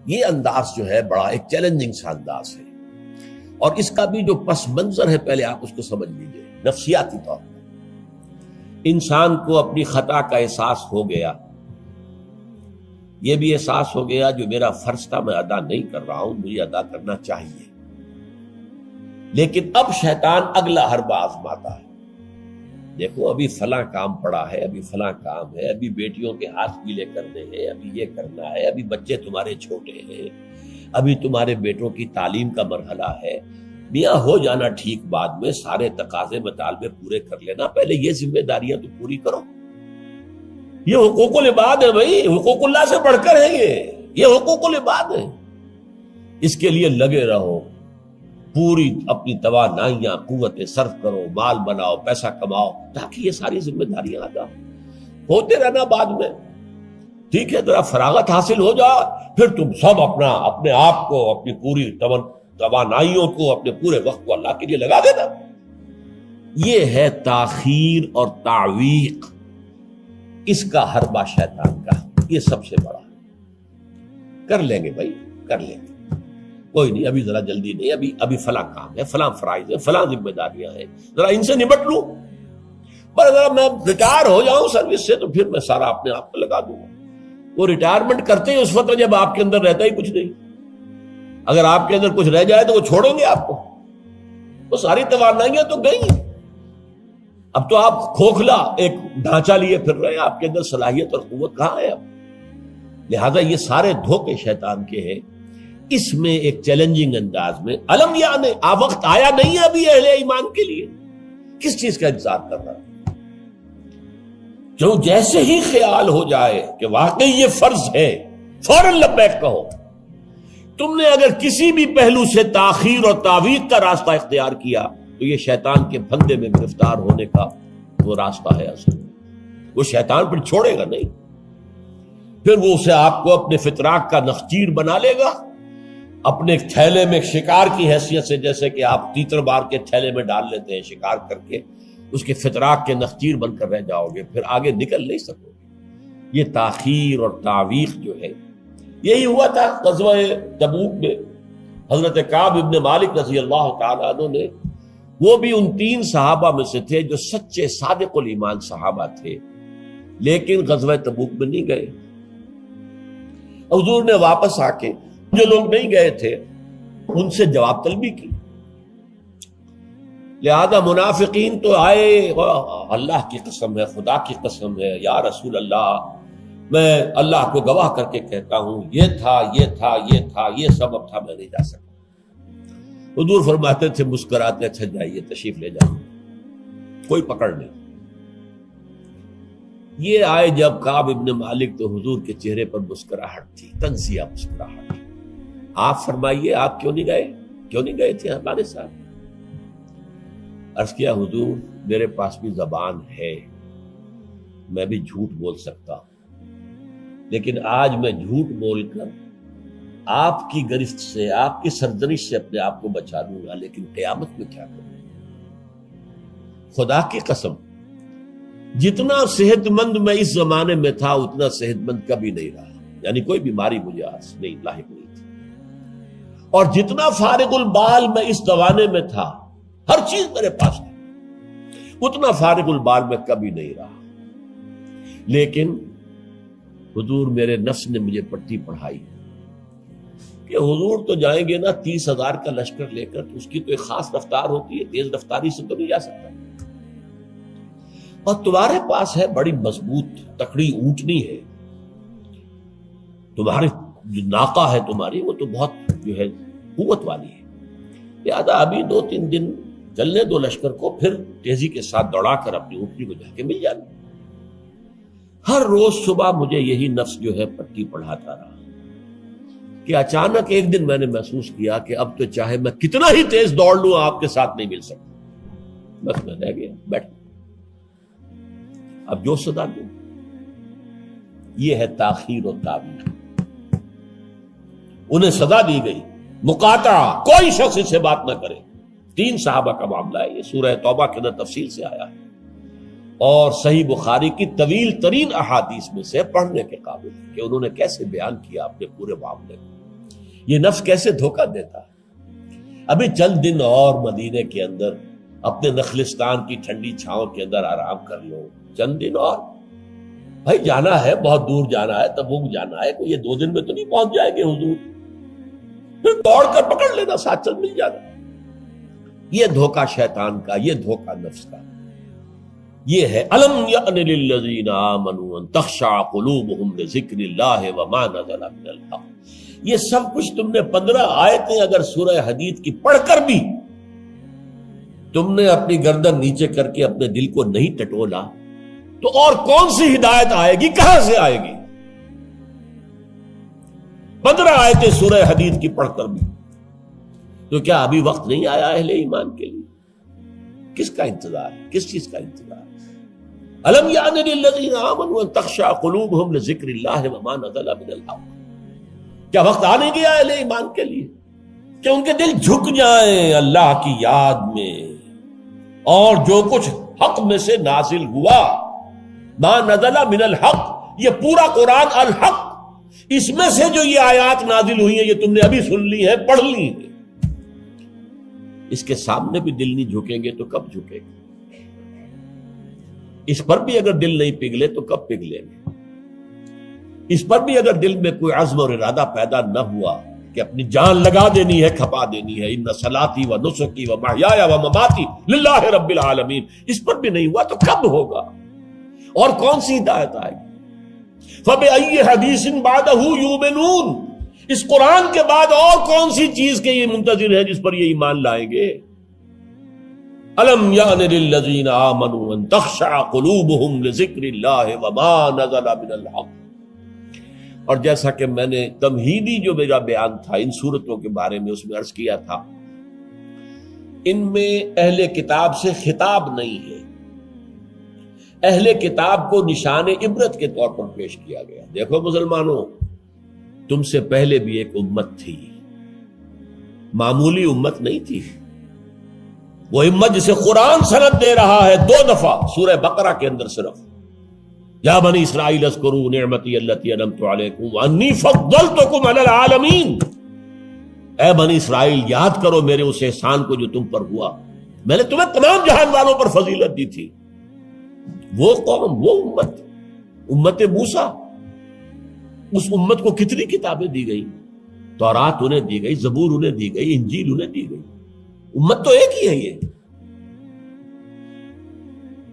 یہ انداز جو ہے بڑا ایک چیلنجنگ سا انداز ہے، اور اس کا بھی جو پس منظر ہے پہلے آپ اس کو سمجھ لیجئے۔ نفسیاتی طور پر انسان کو اپنی خطا کا احساس ہو گیا، یہ بھی احساس ہو گیا جو میرا فرض تھا میں ادا نہیں کر رہا ہوں، مجھے ادا کرنا چاہیے، لیکن اب شیطان اگلا حربہ آزماتا ہے۔ دیکھو ابھی فلاں کام پڑا ہے، ابھی فلاں کام ہے، ابھی بیٹیوں کے ہاتھ گیلے کرنے ہیں، ابھی یہ کرنا ہے، ابھی بچے تمہارے چھوٹے ہیں، ابھی تمہارے بیٹوں کی تعلیم کا مرحلہ ہے، میاں ہو جانا ٹھیک، بعد میں سارے تقاضے مطالبے پورے کر لینا، پہلے یہ ذمہ داریاں تو پوری کرو۔ یہ حقوق العباد ہے بھائی، حقوق اللہ سے بڑھ کر ہے، یہ حقوق العباد ہے، اس کے لیے لگے رہو، پوری اپنی توانائیاں قوتیں صرف کرو، مال بناؤ، پیسہ کماؤ، تاکہ یہ ساری ذمہ داریاں ادا ہوتے رہنا۔ بعد میں ٹھیک ہے ذرا فراغت حاصل ہو جا، پھر تم سب اپنے آپ کو، اپنی پوری توانائیوں کو، اپنے پورے وقت کو اللہ کے لیے لگا دینا۔ یہ ہے تاخیر اور تعویق، اس کا حربہ شیطان کا، یہ سب سے بڑا۔ کر لیں گے بھائی، کر لیں گے، کوئی نہیں، ابھی ذرا جلدی نہیں، ابھی فلاں کام ہے، فلاں فرائض ہے، فلاں ذمہ داریاں ہیں، ذرا ان سے نمٹ لوں، پر ذرا میں ریٹائر ہو جاؤں سروس سے تو پھر میں سارا اپنے آپ کو لگا دوں گا۔ وہ ریٹائرمنٹ کرتے ہیں اس وقت جب آپ کے اندر رہتا ہی کچھ نہیں، اگر آپ کے اندر کچھ رہ جائے تو وہ چھوڑیں گے آپ کو، وہ ساری توانائیاں تو گئی، اب تو آپ کھوکھلا ایک ڈھانچہ لیے پھر رہے ہیں، آپ کے اندر صلاحیت اور قوت کہاں ہے اب؟ لہذا یہ سارے دھوکے شیطان کے ہیں۔ اس میں ایک چیلنجنگ انداز میں علم یعنی وقت آیا نہیں ہے ابھی اہل ایمان کے لیے، کس چیز کا انتظار کر رہا ہے؟ جو جیسے ہی خیال ہو جائے کہ واقعی یہ فرض ہے، فوراً لبیک کہو۔ تم نے اگر کسی بھی پہلو سے تاخیر اور تعویق کا راستہ اختیار کیا تو یہ شیطان کے پھندے میں گرفتار ہونے کا وہ راستہ ہے اصل میں۔ وہ شیطان پھر چھوڑے گا نہیں، پھر وہ اسے آپ کو اپنے فتراک کا نخچیر بنا لے گا، اپنے تھیلے میں شکار کی حیثیت سے، جیسے کہ آپ تیتر بار کے تھیلے میں ڈال لیتے ہیں شکار کر کے، اس کے فتراک کے نخچیر بن کر رہ جاؤ گے، پھر آگے نکل نہیں سکو گے۔ یہ تاخیر اور تعویق جو ہے، یہی ہوا تھا غزوہ تبوک میں۔ حضرت کعب ابن مالک رضی اللہ تعالیٰ عنہ نے، وہ بھی ان 3 صحابہ میں سے تھے جو سچے صادق الایمان صحابہ تھے، لیکن غزوہ تبوک میں نہیں گئے۔ حضور نے واپس آ کے جو لوگ نہیں گئے تھے ان سے جواب طلبی کی، لہذا منافقین تو آئے، اللہ کی قسم ہے، خدا کی قسم ہے، یا رسول اللہ میں اللہ کو گواہ کر کے کہتا ہوں یہ تھا، یہ تھا، یہ تھا، یہ سبب تھا، میں نہیں جا سکتا۔ حضور فرماتے تھے مسکراتے، اچھا جائیے تشریف لے جاؤ، کوئی پکڑ نہیں۔ یہ آئے جب کعب ابن مالک تو حضور کے چہرے پر مسکراہٹ تھی، تنزیہ مسکراہٹ۔ آپ فرمائیے آپ کیوں نہیں گئے، کیوں نہیں گئے تھے ہمارے ساتھ؟ عرض کیا حضور میرے پاس بھی زبان ہے، میں بھی جھوٹ بول سکتا ہوں، لیکن آج میں جھوٹ بول کر آپ کی گرفت سے، آپ کی سرزنش سے اپنے آپ کو بچا لوں گا، لیکن قیامت میں کیا کروں؟ خدا کی قسم جتنا صحت مند میں اس زمانے میں تھا اتنا صحت مند کبھی نہیں رہا، یعنی کوئی بیماری مجھے آج نہیں لاحق نہیں تھی، اور جتنا فارغ البال میں اس زمانے میں تھا، ہر چیز میرے پاس تھی، اتنا فارغ البال میں کبھی نہیں رہا۔ لیکن حضور میرے نفس نے مجھے پٹی پڑھائی کہ حضور تو جائیں گے نا 30,000 کا لشکر لے کر، تو اس کی تو ایک خاص رفتار ہوتی ہے، تیز رفتاری سے تو نہیں جا سکتا، اور تمہارے پاس ہے بڑی مضبوط تکڑی اونٹنی ہے، تمہاری جو ناقہ ہے تمہاری وہ تو بہت جو ہے قوت والی ہے، لہذا ابھی 2-3 دن چلنے دو لشکر کو، پھر تیزی کے ساتھ دوڑا کر اپنی اونٹنی کو جا کے مل جانا۔ ہر روز صبح مجھے یہی نفس جو ہے پٹی پڑھاتا رہا کہ اچانک ایک دن میں نے محسوس کیا کہ اب تو چاہے میں کتنا ہی تیز دوڑ لوں آپ کے ساتھ نہیں مل سکتا، بس میں رہ گیا بیٹھ، اب جو صدا دوں۔ یہ ہے تاخیر و تعویق۔ انہیں سزا دی گئی، مقاطعہ، کوئی شخص اس سے بات نہ کرے۔ 3 صحابہ کا معاملہ ہے، یہ سورہ توبہ کے اندر تفصیل سے آیا ہے، اور صحیح بخاری کی طویل ترین احادیث میں سے پڑھنے کے قابل ہے کہ انہوں نے کیسے بیان کیا اپنے پورے معاملے کو۔ یہ نفس کیسے دھوکہ دیتا ہے؟ ابھی چند دن اور مدینے کے اندر اپنے نخلستان کی ٹھنڈی چھاؤں کے اندر آرام کر لو، چند دن اور، بھائی جانا ہے، بہت دور جانا ہے، تبوک جانا ہے، کوئی یہ 2 دن میں تو نہیں پہنچ جائے گے حضور، پھر دوڑ کر پکڑ لینا، ساتھ چل مل جانا۔ یہ دھوکہ شیطان کا، یہ دھوکہ نفس کا، یہ ہے الم یأن للذین آمنوا ان تخشع قلوبہم لذکر اللہ وما نزل من الحق۔ یہ سب کچھ تم نے 15 آیتیں اگر سورہ حدید کی پڑھ کر بھی تم نے اپنی گردن نیچے کر کے اپنے دل کو نہیں ٹٹولا تو اور کون سی ہدایت آئے گی، کہاں سے آئے گی؟ 15 آیتیں سورہ حدید کی پڑھ کر بھی، تو کیا ابھی وقت نہیں آیا اہل ایمان کے لیے؟ کس کا انتظار ہے؟ کس چیز کا انتظار ہے؟ الم یعن للذین آمنوا ان تخشع قلوبہم لذکر اللہ وما نزل من الحق۔ کیا وقت آ نہیں گیا اہل ایمان کے لیے کہ ان کے دل جھک جائیں اللہ کی یاد میں، اور جو کچھ حق میں سے نازل ہوا، ما نزل من الحق، یہ پورا قرآن الحق، اس میں سے جو یہ آیات نازل ہوئی ہیں یہ تم نے ابھی سن لی ہے، پڑھ لی ہیں، اس کے سامنے بھی دل نہیں جھکیں گے تو کب جھکیں گے؟ اس پر بھی اگر دل نہیں پگھلے تو کب پگھلیں گے؟ اس پر بھی اگر دل میں کوئی عزم اور ارادہ پیدا نہ ہوا کہ اپنی جان لگا دینی ہے، کھپا دینی ہے، ان صلاتی و نسکی و محیایا و مماتی للہ رب العالمین، اس پر بھی نہیں ہوا تو کب ہوگا؟ اور کون سی ہدایت آئے گی؟ فَبِأَيِّ حَدِيثٍ بَعْدَهُ يُؤْمِنُونَ، اس قرآن کے بعد اور کون سی چیز کے یہ منتظر ہے جس پر یہ ایمان لائیں گے؟ الم یعن للذین آمنوا ان تخشع قلوبہم لذکر اللہ وما نزل من الحق۔ اور جیسا کہ میں نے تمہیدی جو میرا بیان تھا ان صورتوں کے بارے میں، اس میں عرض کیا تھا ان میں اہل کتاب سے خطاب نہیں ہے، اہل کتاب کو نشان عبرت کے طور پر پیش کیا گیا۔ دیکھو مسلمانوں، تم سے پہلے بھی ایک امت تھی، معمولی امت نہیں تھی، وہ امت جسے قرآن سند دے رہا ہے 2 دفعہ سورہ بقرہ کے اندر صرف، یا بنی اسرائیل اذکروا نعمتی التی انعمت علیکم وانی فضلتکم علی العالمین، اے بنی اسرائیل یاد کرو میرے اس احسان کو جو تم پر ہوا، میں نے تمہیں تمام جہان والوں پر فضیلت دی تھی۔ وہ قوم، وہ امت، امت موسیٰ، اس امت کو کتنی کتابیں دی گئی، تورات انہیں دی گئی، زبور انہیں دی گئی، انجیل انہیں دی گئی، امت تو ایک ہی ہے یہ۔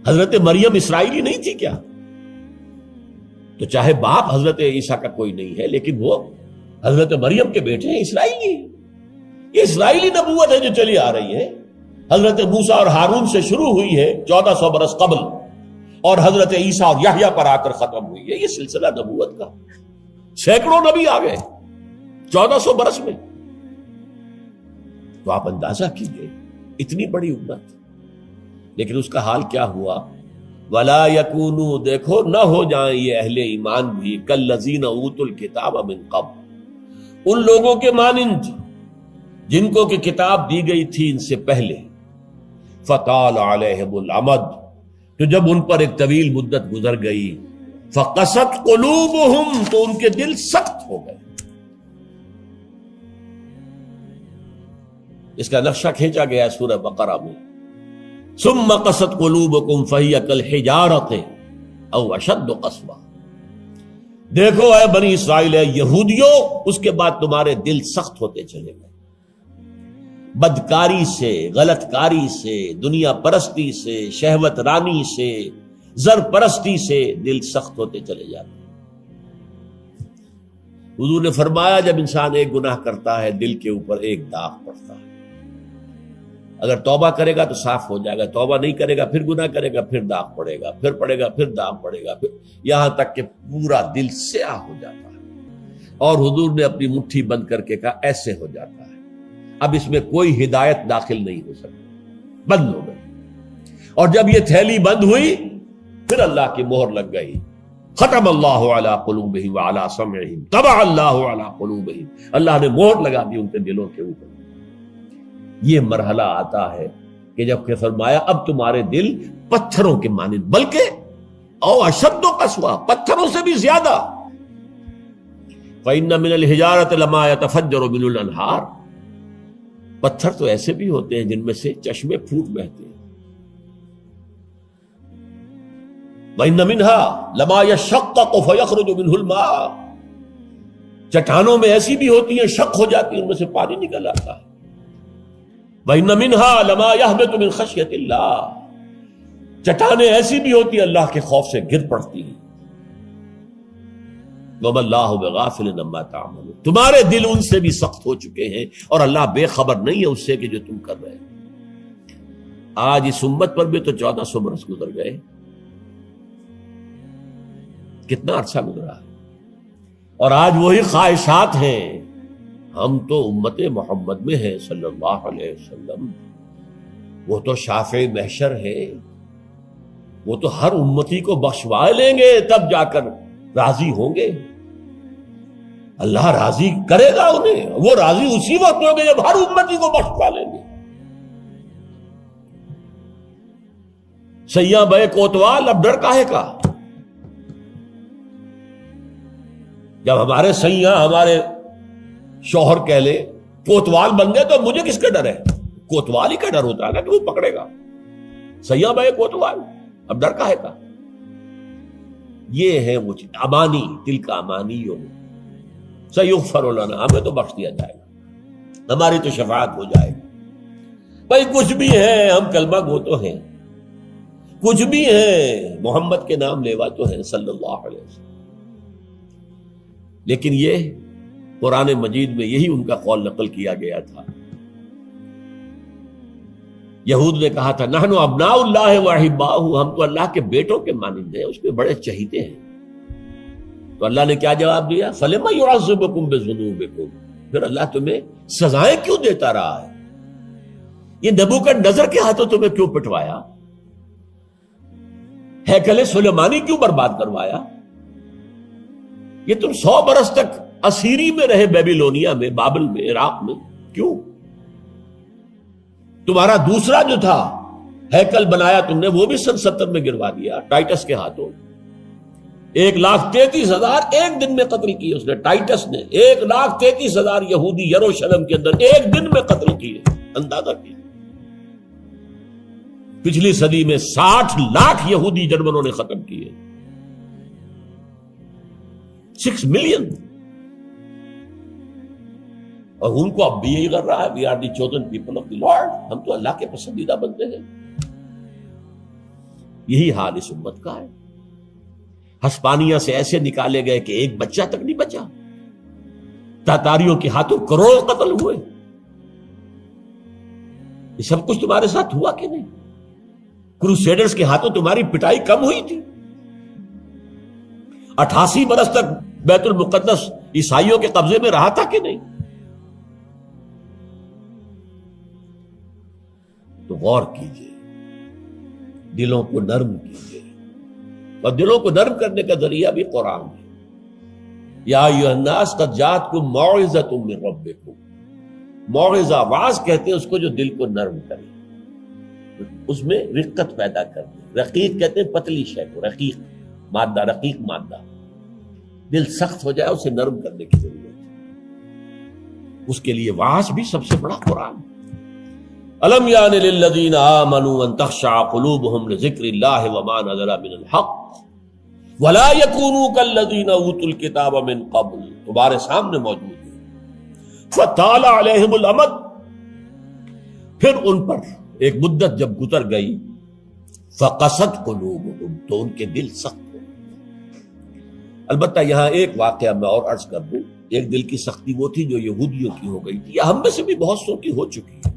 حضرت مریم اسرائیلی نہیں تھی کیا؟ تو چاہے باپ حضرت عیسیٰ کا کوئی نہیں ہے لیکن وہ حضرت مریم کے بیٹے ہیں، اسرائیلی، یہ اسرائیلی نبوت ہے جو چلی آ رہی ہے، حضرت موسیٰ اور ہارون سے شروع ہوئی ہے 1400 برس قبل، اور حضرت عیسیٰ اور یحییٰ پر آ کر ختم ہوئی ہے۔ یہ سلسلہ نبوت کا، سینکڑوں نبی آ گئے 1400 برس میں، تو آپ اندازہ کیجئے اتنی بڑی امت، لیکن اس کا حال کیا ہوا؟ وَلَا يَكُونُوا، دیکھو نہ ہو جائیں یہ اہل ایمان بھی كَالَّذِينَ أُوتُوا الْكِتَابَ مِن قَبْلُ، ان لوگوں کے مانند جن کو کہ کتاب دی گئی تھی ان سے پہلے، فَطَالَ عَلَيْهِمُ الْأَمَدُ، تو جب ان پر ایک طویل مدت گزر گئی، فَقَسَتْ قُلُوبُهُمْ، تو ان کے دل سخت ہو گئے۔ اس کا نقشہ کھینچا گیا سورہ بقرہ میں، ثم قست قلوبکم فہی کالحجارۃ او اشد قسوہ، دیکھو اے بنی اسرائیل، اے یہودیوں، اس کے بعد تمہارے دل سخت ہوتے چلے گئے، بدکاری سے، غلط کاری سے، دنیا پرستی سے، شہوت رانی سے، زر پرستی سے دل سخت ہوتے چلے جاتے ہیں۔ حضور نے فرمایا جب انسان ایک گناہ کرتا ہے دل کے اوپر ایک داغ پڑتا ہے، اگر توبہ کرے گا تو صاف ہو جائے گا، توبہ نہیں کرے گا پھر گناہ کرے گا، پھر داغ پڑے گا، پھر پڑے گا، پھر داغ پڑے گا، پھر یہاں تک کہ پورا دل سیاہ ہو جاتا ہے۔ اور حضور نے اپنی مٹھی بند کر کے کہا ایسے ہو جاتا ہے، اب اس میں کوئی ہدایت داخل نہیں ہو سکتی، بند ہو گئی۔ اور جب یہ تھیلی بند ہوئی پھر اللہ کی مہر لگ گئی، ختم اللہ علی قلوبہم وعلی سمعہم طبع اللہ علی قلوبہم، اللہ نے مہر لگا دی ان کے دلوں کے اوپر۔ یہ مرحلہ آتا ہے کہ جب کہ فرمایا اب تمہارے دل پتھروں کے مانند، بلکہ او اشد قسوہ، پتھروں سے بھی زیادہ، فَإِنَّ مِنَ الْحِجَارَةِ لَمَا يَتَفَجَّرُ مِنْهُ الْأَنْهَارُ، پتھر تو ایسے بھی ہوتے ہیں جن میں سے چشمے پھوٹ بہتے ہیں. وَإِنَّ مِنْهَا لَمَا يَشَّقَّقُ فَيَخْرُجُ مِنْهُ الْمَاءُ، چٹانوں میں ایسی بھی ہوتی ہیں شق ہو جاتی ہیں ان میں سے پانی نکل آتا ہے. وَإِنَّ مِنْهَا لَمَا يَهْبِطُ مِنْ خَشْيَةِ اللَّهِ، چٹانیں ایسی بھی ہوتی ہیں اللہ کے خوف سے گر پڑتی ہیں. وَمَا اللَّهُ بِغَافِلٍ عَمَّا تَعْمَلُونَ، تمہارے دل ان سے بھی سخت ہو چکے ہیں اور اللہ بے خبر نہیں ہے اس سے کہ جو تم کر رہے ہیں. آج اس امت پر بھی تو 1400 برس گزر گئے، کتنا عرصہ گزرا ہے، اور آج وہی خواہشات ہیں. ہم تو امت محمد میں ہیں صلی اللہ علیہ وسلم، وہ تو شافع محشر ہے، وہ تو ہر امتی کو بخشوا لیں گے تب جا کر راضی ہوں گے. اللہ راضی کرے گا انہیں، وہ راضی اسی وقت ہوں گے جب ہر امتی کو بخشوا لیں گے. سیاں بے کوتوال اب ڈر کاہے کا؟ جب ہمارے سیاں ہمارے شوہر کہہ لے کوتوال بن گئے تو مجھے کس کا ڈر ہے؟ کوتوال ہی کا ڈر ہوتا ہے نا کہ وہ پکڑے گا. سیاں بے کوتوال اب ڈر کاہے کا؟ یہ ہے وہ چیز، امانی، دل کا امانی سیغفر لنا، ہمیں تو بخش دیا جائے گا، ہماری تو شفاعت ہو جائے گی. بھائی کچھ بھی ہے، ہم کلمہ گو تو ہیں، کچھ بھی ہیں، محمد کے نام لیوا تو ہیں صلی اللہ علیہ وسلم. لیکن یہ قرآن مجید میں یہی ان کا قول نقل کیا گیا تھا. یہود نے کہا تھا نحن ابناء اللہ واحباہ، ہم تو اللہ کے بیٹوں کے مانند ہیں، اس کے بڑے چہیتے ہیں. تو اللہ نے کیا جواب دیا؟ فلما يعذبكم بذنوبكم، پھر اللہ تمہیں سزائیں کیوں دیتا رہا ہے؟ یہ نبوکدنضر کے ہاتھوں تمہیں کیوں پٹوایا؟ ہیکل سلیمانی کیوں برباد کروایا؟ یہ تم 100 برس تک اسیری میں رہے، بیبیلونیا میں، بابل میں، عراق میں، کیوں؟ تمہارا دوسرا جو تھا ہیکل بنایا تم نے، وہ بھی سن 70 میں گروا دیا ٹائٹس کے ہاتھوں. 1,33,000 ایک دن میں قتل کیے اس نے، ٹائٹس نے 1,33,000 یہودی یروشلم کے اندر ایک دن میں قتل کیے. اندازہ کیے پچھلی صدی میں 60 لاکھ یہودی جرمنوں نے ختم کیے. 6 ملین. اور ان کو اب بھی یہی کر رہا ہے، we are the chosen people of the Lord, ہم تو اللہ کے پسندیدہ بندے ہیں. یہی حال اس امت کا ہے. ہسپانیہ سے ایسے نکالے گئے کہ ایک بچہ تک نہیں بچا. تاتاریوں کے ہاتھوں کروڑ قتل ہوئے. یہ سب کچھ تمہارے ساتھ ہوا کہ نہیں؟ کروسیڈرز کے ہاتھوں تمہاری پٹائی کم ہوئی تھی؟ 88 برس تک بیت المقدس عیسائیوں کے قبضے میں رہا تھا کہ نہیں؟ تو غور کیجئے، دلوں کو نرم کیجئے، اور دلوں کو نرم کرنے کا ذریعہ بھی قرآن ہے. یا ایھا الناس قد جاءتکم موعظۃ من ربکم. موعظہ، واعظ کہتے ہیں اس کو جو دل کو نرم کرے، اس میں رقت پیدا کرے. رقیق کہتے ہیں پتلی شے کو، رقیق مادہ، رقیق مادہ. دل سخت ہو جائے اسے نرم کرنے کی ضرورت ہے. اس کے لیے واعظ بھی سب سے بڑا قرآن. الم یان للذین آمنوا ان تخشع قلوبهم لذکر اللہ وما نزل من الحق ولا یکونوا کالذین اوتوا الکتاب من قبل. تمہارے سامنے موجود ہے. فطال علیہم الامد، پھر ان پر ایک مدت جب گزر گئی، فقست قلوبهم، تو ان کے دل سخت ہو. البتہ یہاں ایک واقعہ میں اور عرض کر دوں. ایک دل کی سختی وہ تھی جو یہودیوں کی ہو گئی تھی، یا ہم میں سے بھی بہت سو کی ہو چکی ہے.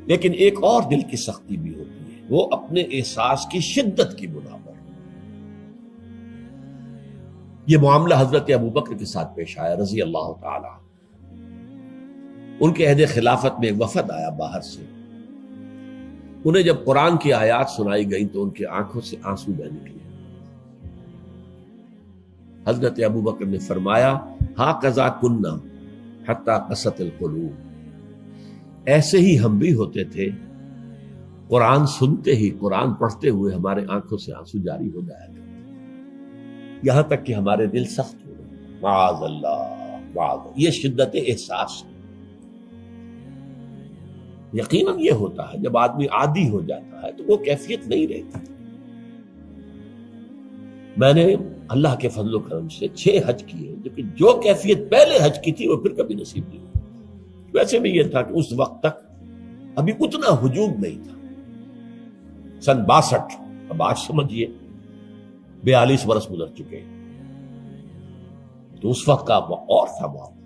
لیکن ایک اور دل کی سختی بھی ہوتی ہے، وہ اپنے احساس کی شدت کی بنا پر. یہ معاملہ حضرت ابوبکر کے ساتھ پیش آیا رضی اللہ تعالی. ان کے عہد خلافت میں ایک وفد آیا باہر سے. انہیں جب قرآن کی آیات سنائی گئی تو ان کی آنکھوں سے آنسو بہ نکلے. حضرت ابوبکر نے فرمایا ہاکذا کنا حتی قست القلوب. ایسے ہی ہم بھی ہوتے تھے، قرآن سنتے ہی، قرآن پڑھتے ہوئے ہمارے آنکھوں سے آنسو جاری ہو جایا کرتے، یہاں تک کہ ہمارے دل سخت ہو گئے. معاذ اللہ، معاذ اللہ، یہ شدت احساس ہے۔ یقیناً یہ ہوتا ہے جب آدمی عادی ہو جاتا ہے تو وہ کیفیت نہیں رہتی۔ میں نے اللہ کے فضل و کرم سے 6 حج کیے، لیکن جو کیفیت پہلے حج کی تھی وہ پھر کبھی نصیب نہیں ہوئی۔ ویسے بھی یہ تھا کہ اس وقت تک ابھی اتنا ہجوم نہیں تھا۔ سن 62، اب آج سمجھیے 42 برس گزر چکے، تو اس وقت کا اور تھا معاملہ۔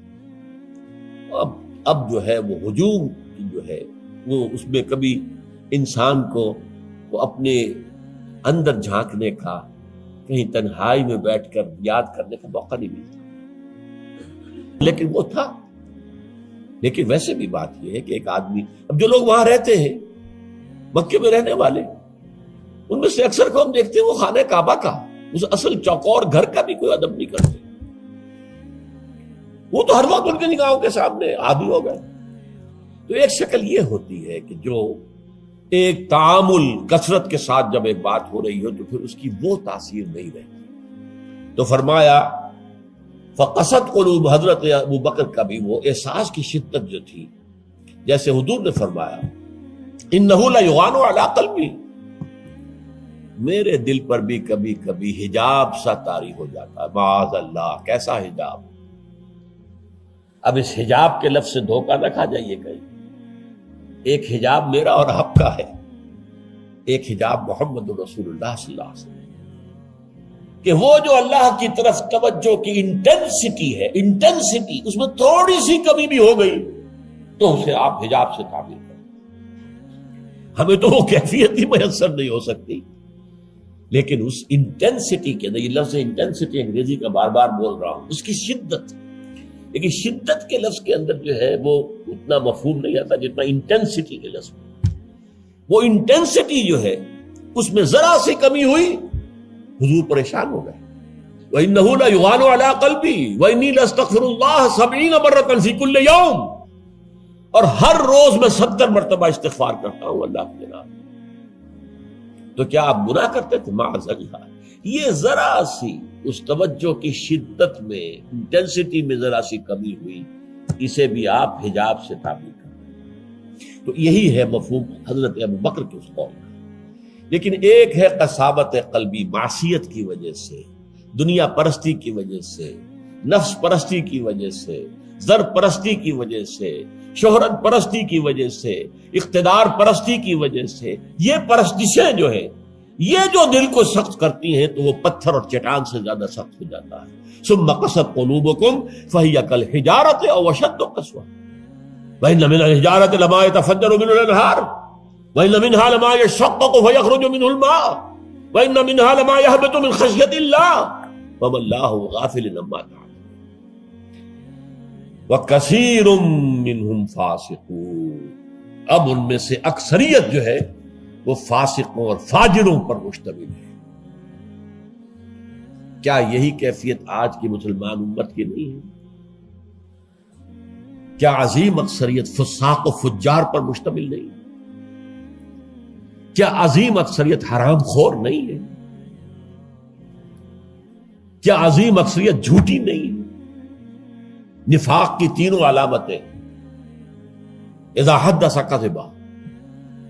اب جو ہے وہ ہجوم جو ہے وہ اس میں کبھی انسان کو اپنے اندر جھانکنے کا، کہیں تنہائی میں بیٹھ کر یاد کرنے کا موقع نہیں ملتا، لیکن وہ تھا۔ لیکن ویسے بھی بات یہ ہے کہ ایک آدمی، اب جو لوگ وہاں رہتے ہیں مکے میں رہنے والے، ان میں سے اکثر کو ہم دیکھتے ہیں وہ خانہ کعبہ کا، اس اصل چوکور گھر کا بھی کوئی ادب نہیں کرتے۔ وہ تو ہر وقت ان کے نگاہوں کے سامنے عادی ہو گئے۔ تو ایک شکل یہ ہوتی ہے کہ جو ایک تعامل کثرت کے ساتھ جب ایک بات ہو رہی ہو تو پھر اس کی وہ تاثیر نہیں رہتی۔ تو فرمایا فقست قلوب، حضرت ابو بکر کا بھی وہ احساس کی شدت جو تھی، جیسے حضور نے فرمایا انہ لیغان علی قلبی، میرے دل پر بھی کبھی کبھی حجاب سا طاری ہو جاتا ہے۔ معاذ اللہ، کیسا حجاب؟ اب اس حجاب کے لفظ سے دھوکہ نہ کھا جائیے کہیں۔ ایک حجاب میرا اور آپ کا ہے، ایک حجاب محمد رسول اللہ صلی اللہ علیہ وسلم، کہ وہ جو اللہ کی طرف توجہ کی انٹینسٹی ہے، انٹینسٹی اس میں تھوڑی سی کمی بھی ہو گئی تو اسے آپ حجاب سے تعبیر کریں۔ ہمیں تو وہ کیفیت ہی میسر نہیں ہو سکتی، لیکن اس انٹینسٹی کے اندر، یہ لفظ انٹینسٹی انگریزی کا بار بار بول رہا ہوں، اس کی شدت، لیکن شدت کے لفظ کے اندر جو ہے وہ اتنا مفہوم نہیں آتا جتنا انٹینسٹی کے لفظ میں۔ وہ انٹینسٹی جو ہے اس میں ذرا سی کمی ہوئی، حضور پریشان ہو گئے۔ وَإِنَّهُ لَيُغَانُ عَلَىٰ قَلْبِي وَإِنِّي لَأَسْتَغْفِرُ اللَّهَ 70 مَرَّةً فِي كُلِّ يَوْمٍ، اور ہر روز میں 70 مرتبہ استغفار کرتا ہوں اللہ کی جناب۔ تو کیا آپ گناہ کرتے تھے؟ معاذ اللہ۔ یہ ذرا سی اس توجہ کی شدت میں، انٹینسٹی میں ذرا سی کمی ہوئی، اسے بھی آپ حجاب سے تعبیر کرتے۔ تو یہی ہے مفہوم حضرت ابو بکر کے اس قول کا۔ لیکن ایک ہے قساوت قلبی، معصیت کی وجہ سے، دنیا پرستی کی وجہ سے، نفس پرستی کی وجہ سے، زر پرستی کی وجہ سے، شہرت پرستی کی وجہ سے، اقتدار پرستی کی وجہ سے، یہ پرستشیں جو ہیں یہ جو دل کو سخت کرتی ہیں تو وہ پتھر اور چٹان سے زیادہ سخت ہو جاتا ہے۔ ثم قست قلوبکم فہی کالحجارۃ او اشد قسوۃ وان من الحجارۃ لما يتفجر منه الانہار وان منها لما يشقق فيخرج منه الماء وان منها لما يهبط من خشیۃ اللہ وما اللہ غافل عما تعملون وکثیر منهم فاسقون۔ اب ان میں سے اکثریت جو ہے وہ فاسقوں اور فاجروں پر مشتمل ہے۔ کیا یہی کیفیت آج کی مسلمان امت کی نہیں ہے؟ کیا عظیم اکثریت فساق و فجار پر مشتمل نہیں؟ کیا عظیم اکثریت حرام خور نہیں ہے؟ کیا عظیم اکثریت جھوٹی نہیں ہے؟ نفاق کی تینوں علامتیں، اذا حدث کذب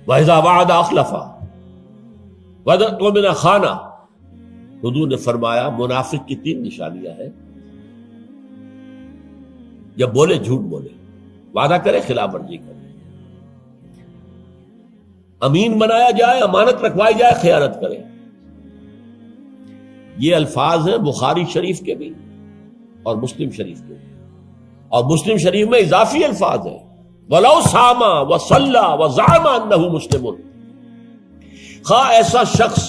وَإِذَا وَعَدَ أَخْلَفَ وَإِذَا اؤْتُمِنَ خَانَ۔ حضور نے فرمایا منافق کی 3 نشانیاں ہیں، جب بولے جھوٹ بولے، وعدہ کرے خلاف ورزی کرے، امین بنایا جائے، امانت رکھوائی جائے، خیانت کرے۔ یہ الفاظ ہیں بخاری شریف کے بھی اور مسلم شریف کے بھی، اور مسلم شریف میں اضافی الفاظ ہیں وَلَوْ صَامَ وَصَلَّى وَزَعَمَ أَنَّهُ مُسْلِمٌ۔ خواہ ایسا شخص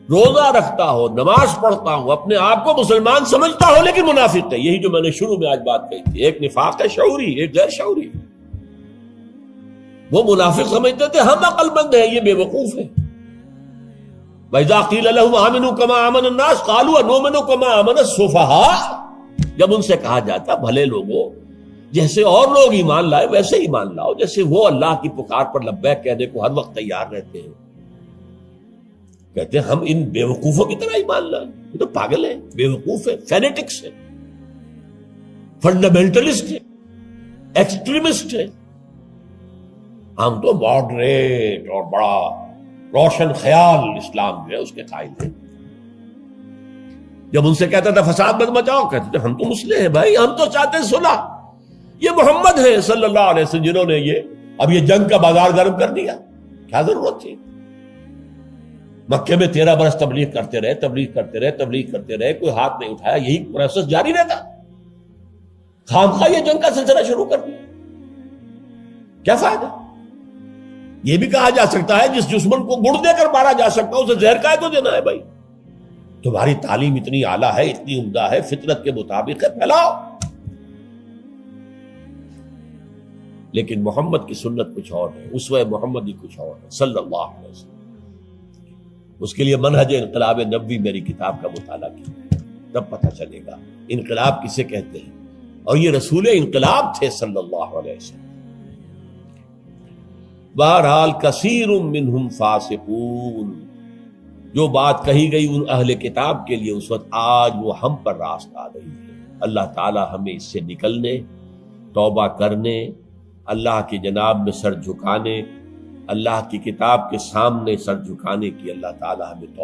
روزہ رکھتا ہو، نماز پڑھتا ہو، اپنے آپ کو مسلمان سمجھتا ہو، لیکن منافق ہے۔ یہی جو میں نے شروع میں آج بات کہی تھی، ایک نفاق ہے شعوری، ایک غیر شعوری۔ وہ منافق سمجھتے تھے ہم عقل مند ہیں، یہ بے وقوف ہے۔ وَإِذَا قِيلَ لَهُمْ آمِنُوا كَمَا آمَنَ النَّاسُ قَالُوا أَنُؤْمِنُ كَمَا آمَنَ السُّفَهَاءُ۔ جب ان سے کہا جاتا بھلے لوگوں، جیسے اور لوگ ایمان لائے ویسے ایمان لاؤ، جیسے وہ اللہ کی پکار پر لبیک کہنے کو ہر وقت تیار رہتے ہیں، کہتے ہیں ہم ان بے وقوفوں کی طرح ایمان لائیں۔ یہ تو پاگل ہیں، بے وقوف ہیں، فینیٹکس ہیں۔ فنڈامنٹلسٹ ہیں، ایکسٹریمسٹ ہیں. ہم تو ماڈریٹ اور بڑا روشن خیال اسلام جو ہے اس کے قائل ہیں. جب ان سے کہتا تھا فساد مت مچاؤ، کہتے تھے ہم تو مسلح ہیں بھائی، ہم تو چاہتے ہیں صلح. یہ محمد ہے صلی اللہ علیہ وسلم جنہوں نے اب یہ جنگ کا بازار گرم کر دیا. کیا ضرورت تھی؟ مکے میں 13 برس تبلیغ کرتے رہے، کوئی ہاتھ نہیں اٹھایا، یہی پروسیس جاری رہتا. خامخواہ یہ جنگ کا سلسلہ شروع کر دیا، کیا فائدہ؟ یہ بھی کہا جا سکتا ہے جس دشمن کو گڑ دے کر مارا جا سکتا اسے زہر کا کو دینا ہے. بھائی تمہاری تعلیم اتنی اعلیٰ ہے، اتنی عمدہ ہے، فطرت کے مطابق ہے، پھیلاؤ. لیکن محمد کی سنت کچھ اور ہے، اسوہ محمد ہی کچھ اور ہے صلی اللہ علیہ وسلم. اس کے لیے منہج انقلاب نبوی میری کتاب کا مطالعہ کیا، تب پتہ چلے گا انقلاب کسے کہتے ہیں. اور یہ رسول انقلاب تھے صلی اللہ علیہ وسلم. بہرحال کثیر منہم فاسقون، جو بات کہی گئی ان اہل کتاب کے لیے اس وقت، آج وہ ہم پر راست آ رہی ہے. اللہ تعالی ہمیں اس سے نکلنے، توبہ کرنے، اللہ کی جناب میں سر جھکانے، اللہ کی کتاب کے سامنے سر جھکانے کی اللہ تعالی ہمیں توفیق